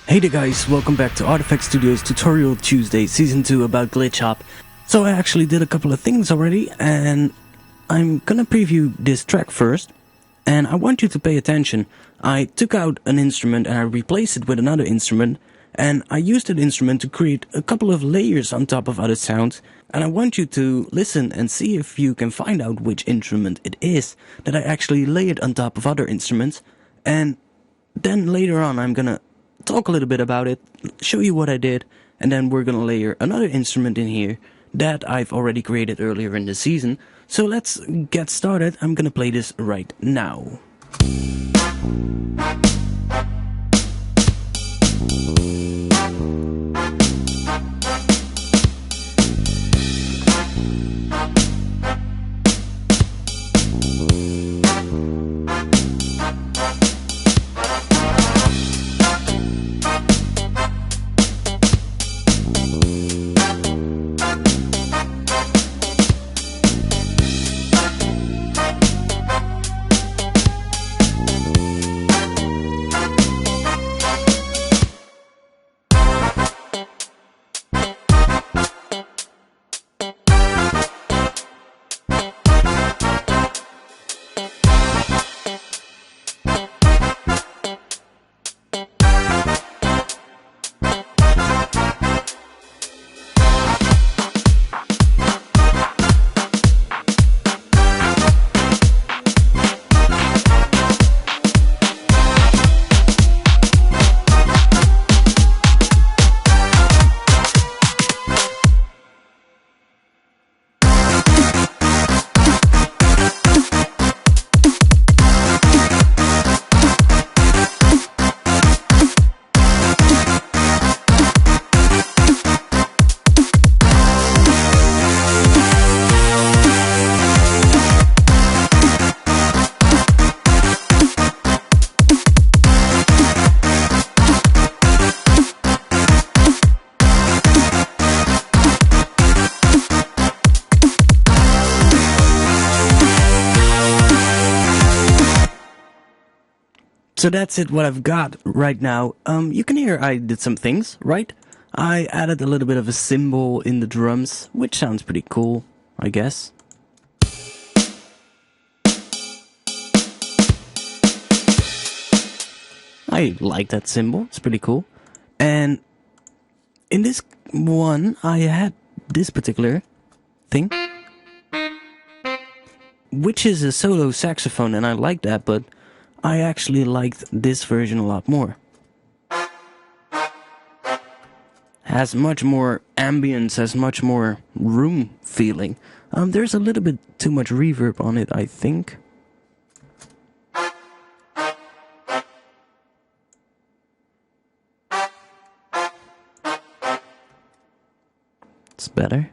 Hey there guys, welcome back to ARTFX Studios Tutorial Tuesday Season 2 about Glitch Hop. So I actually did a couple of things already, and I'm gonna preview this track first. And I want you to pay attention. I took out an instrument and I replaced it with another instrument, and I used that instrument to create a couple of layers on top of other sounds. And I want you to listen and see if you can find out which instrument it is that I actually layered on top of other instruments. And then later on I'm gonna talk a little bit about it, show you what I did, and then we're gonna layer another instrument in here that I've already created earlier in the season. So let's get started. I'm gonna play this right now. So that's it, what I've got right now. You can hear I did some things, right? I added a little bit of a cymbal in the drums, which sounds pretty cool, I guess. I like that cymbal, it's pretty cool. And in this one, I had this particular thing, which is a solo saxophone, and I like that, but I actually liked this version a lot more. Has much more ambience, has much more room feeling. There's a little bit too much reverb on it, I think. It's better.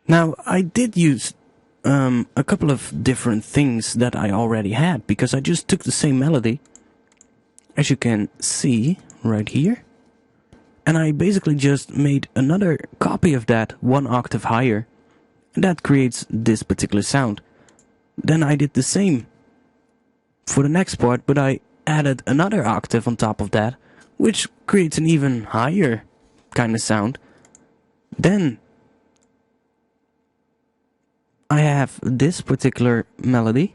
Now, I did use a couple of different things that I already had, because I just took the same melody, as you can see right here, and I basically just made another copy of that 1 octave higher, and that creates this particular sound. Then I did the same for the next part, but I added another octave on top of that, which creates an even higher kind of sound. Then I have this particular melody,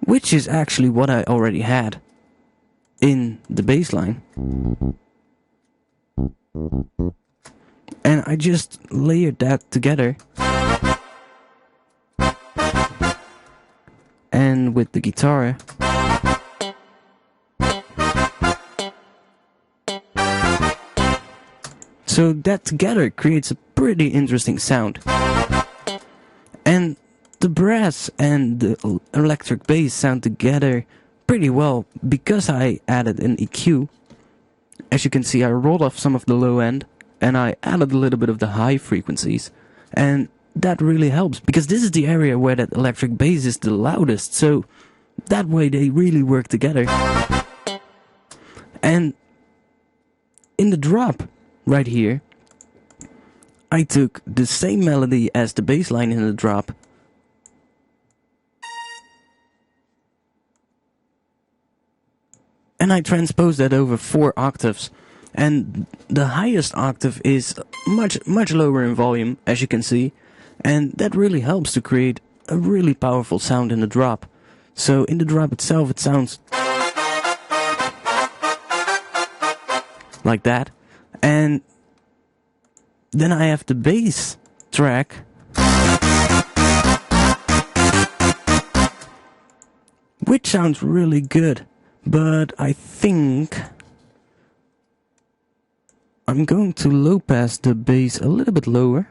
which is actually what I already had in the bass line. And I just layered that together. And with the guitar, so that together creates a pretty interesting sound. And the brass and the electric bass sound together pretty well because I added an EQ. As you can see, I rolled off some of the low end and I added a little bit of the high frequencies. And that really helps because this is the area where that electric bass is the loudest. So That way they really work together. And in the drop right here, I took the same melody as the bass line in the drop, and I transposed that over 4 octaves. And the highest octave is much lower in volume, as you can see, and that really helps to create a really powerful sound in the drop. So in the drop itself it sounds like that, and then I have the bass track which sounds really good, but I think I'm going to low pass the bass a little bit lower.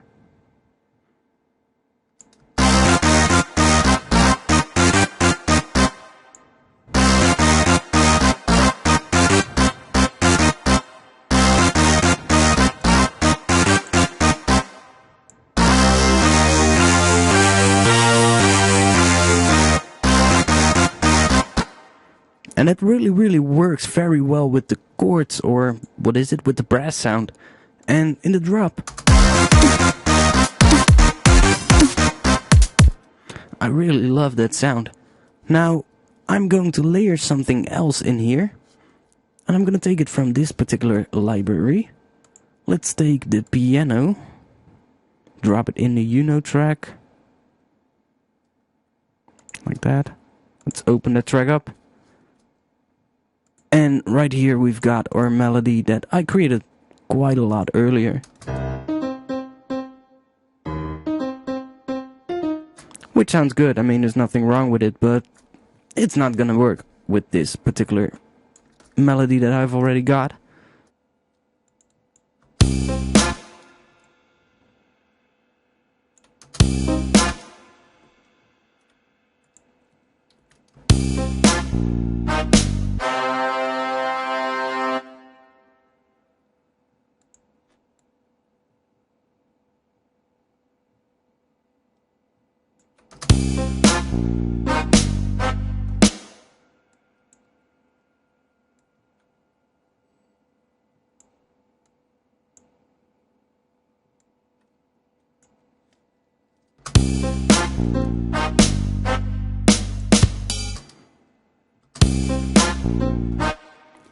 And it really works very well with the chords, or what is it, with the brass sound. And in the drop, I really love that sound. Now, I'm going to layer something else in here. And I'm going to take it from this particular library. Let's take the piano, drop it in the Uno track. Like that. Let's open the track up. And right here we've got our melody that I created quite a lot earlier. Which sounds good, I mean there's nothing wrong with it, but it's not gonna work with this particular melody that I've already got.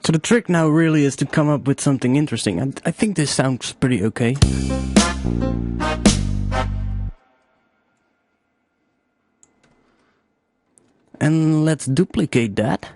So the trick now really is to come up with something interesting. I think this sounds pretty okay. And let's duplicate that.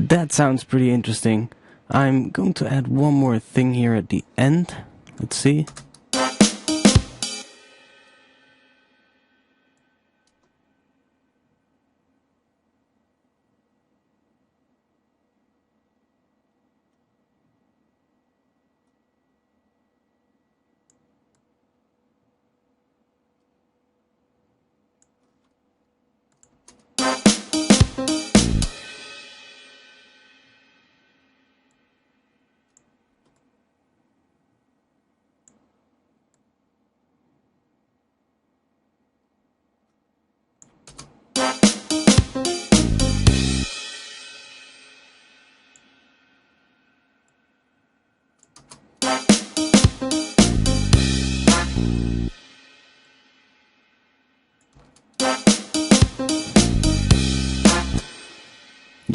That sounds pretty interesting. I'm going to add one more thing here at the end. Let's see.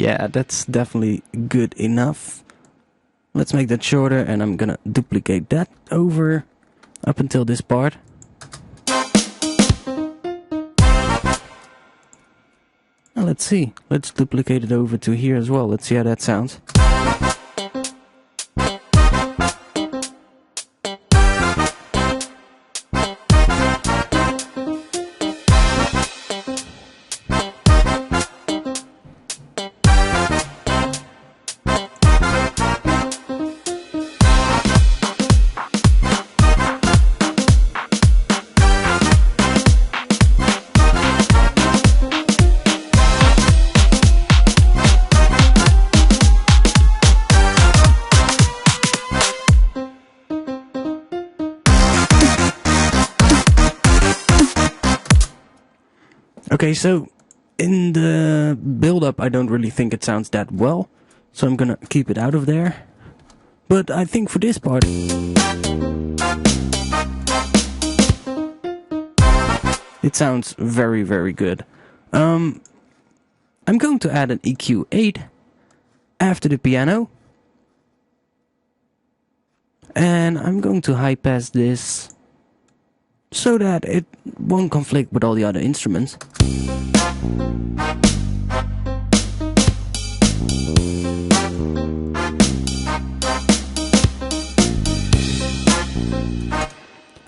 Yeah, that's definitely good enough. Let's make that shorter, and I'm gonna duplicate that over up until this part. Now let's see. Let's duplicate it over to here as well. Let's see how that sounds. Okay, so in the build-up I don't really think it sounds that well, so I'm gonna keep it out of there. But I think for this part it sounds very, very good. I'm going to add an EQ8 after the piano, and I'm going to high pass this so that it won't conflict with all the other instruments.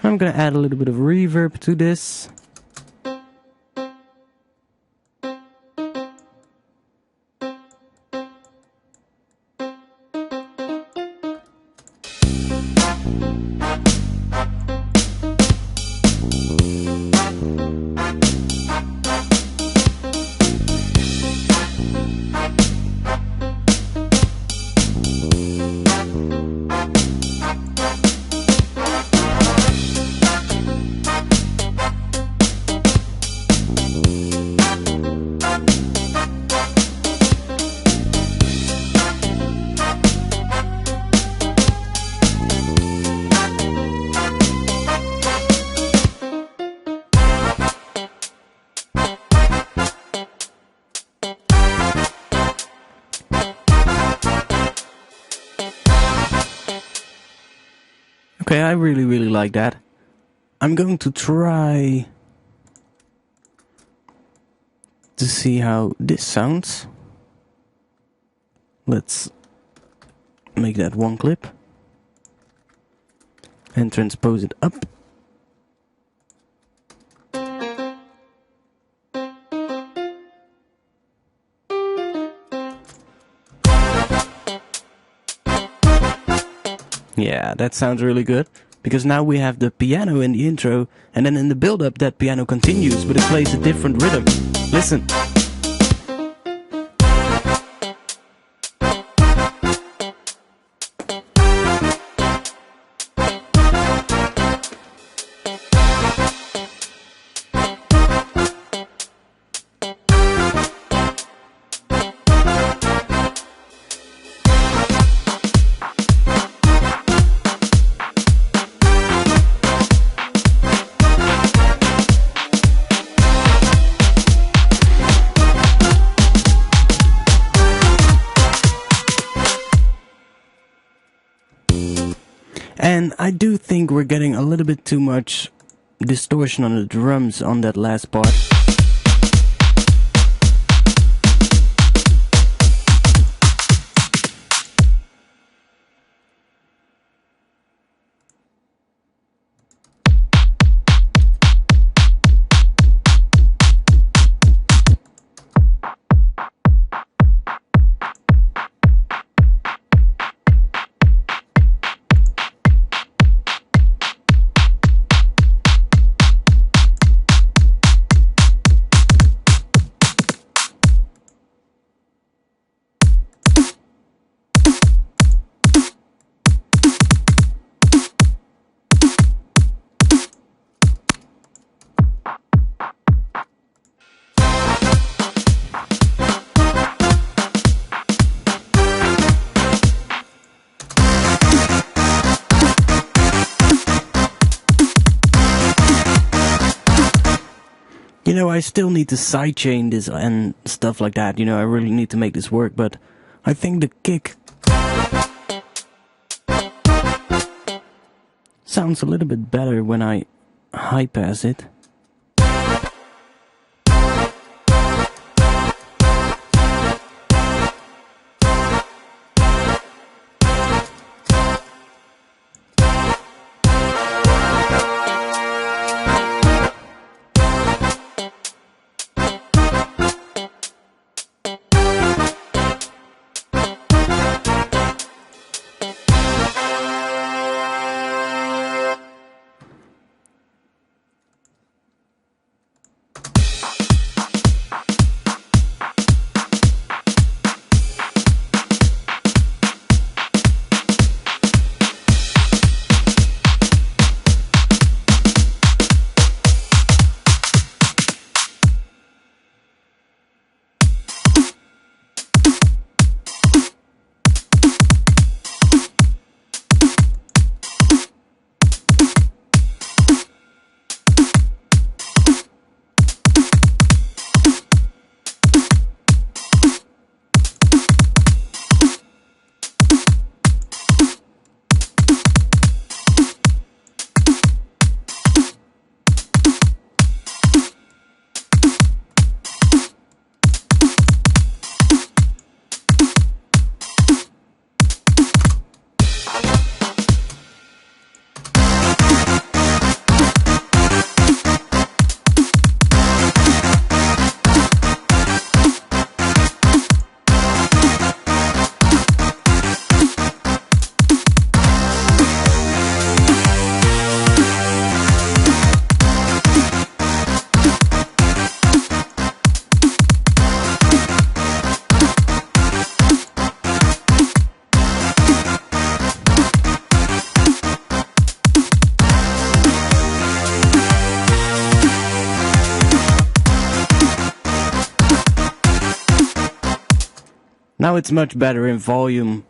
I'm gonna add a little bit of reverb to this. Okay, I really like that. I'm going to try to see how this sounds. Let's make that one clip and transpose it up. Yeah, that sounds really good, because now we have the piano in the intro, and then in the build-up that piano continues, but it plays a different rhythm. Listen. And I do think we're getting a little bit too much distortion on the drums on that last part. You know, I still need to sidechain this and stuff like that. You know, I really need to make this work, but I think the kick sounds a little bit better when I high pass it. Now it's much better in volume,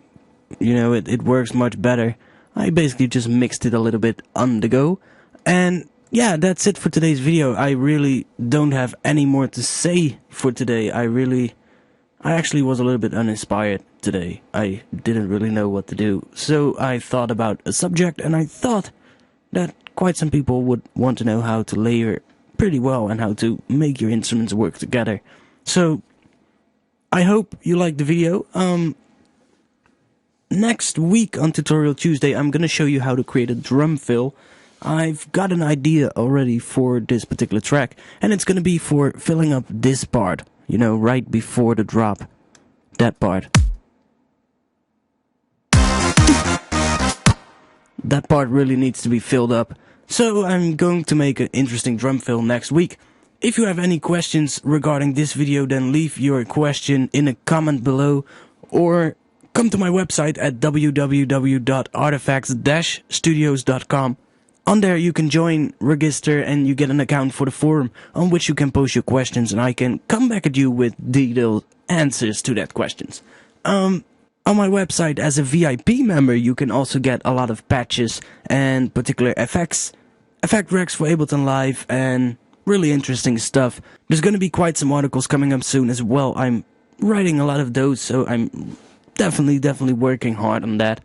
you know, it works much better. I basically just mixed it a little bit on the go. And yeah, that's it for today's video. I really don't have any more to say for today. I actually was a little bit uninspired today. I didn't really know what to do. So I thought about a subject, and I thought that quite some people would want to know how to layer pretty well and how to make your instruments work together. So I hope you liked the video. Next week on Tutorial Tuesday, I'm gonna show you how to create a drum fill. I've got an idea already for this particular track, and it's gonna be for filling up this part, you know, right before the drop. That part. That part really needs to be filled up. So I'm going to make an interesting drum fill next week. If you have any questions regarding this video, then leave your question in a comment below, or come to my website at www.artfx-studios.com. On there you can join, register, and you get an account for the forum on which you can post your questions, and I can come back at you with detailed answers to that questions. On my website, as a VIP member, you can also get a lot of patches and particular effect racks for Ableton Live, and really interesting stuff. There's going to be quite some articles coming up soon as well. I'm writing a lot of those, so I'm definitely working hard on that.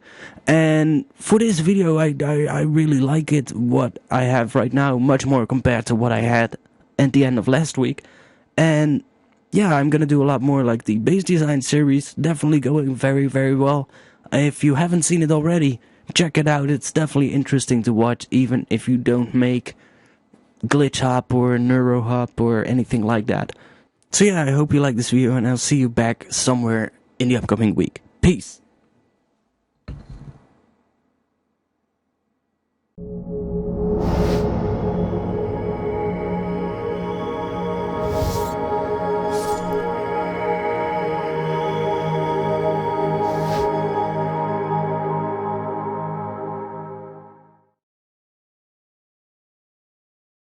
And for this video, I really like it, what I have right now, much more compared to what I had at the end of last week. And yeah, I'm gonna do a lot more like the bass design series, definitely going very well. If you haven't seen it already, check it out. It's definitely interesting to watch, even if you don't make glitch hop or neuro hop or anything like that. So yeah, I hope you like this video, and I'll see you back somewhere in the upcoming week. Peace.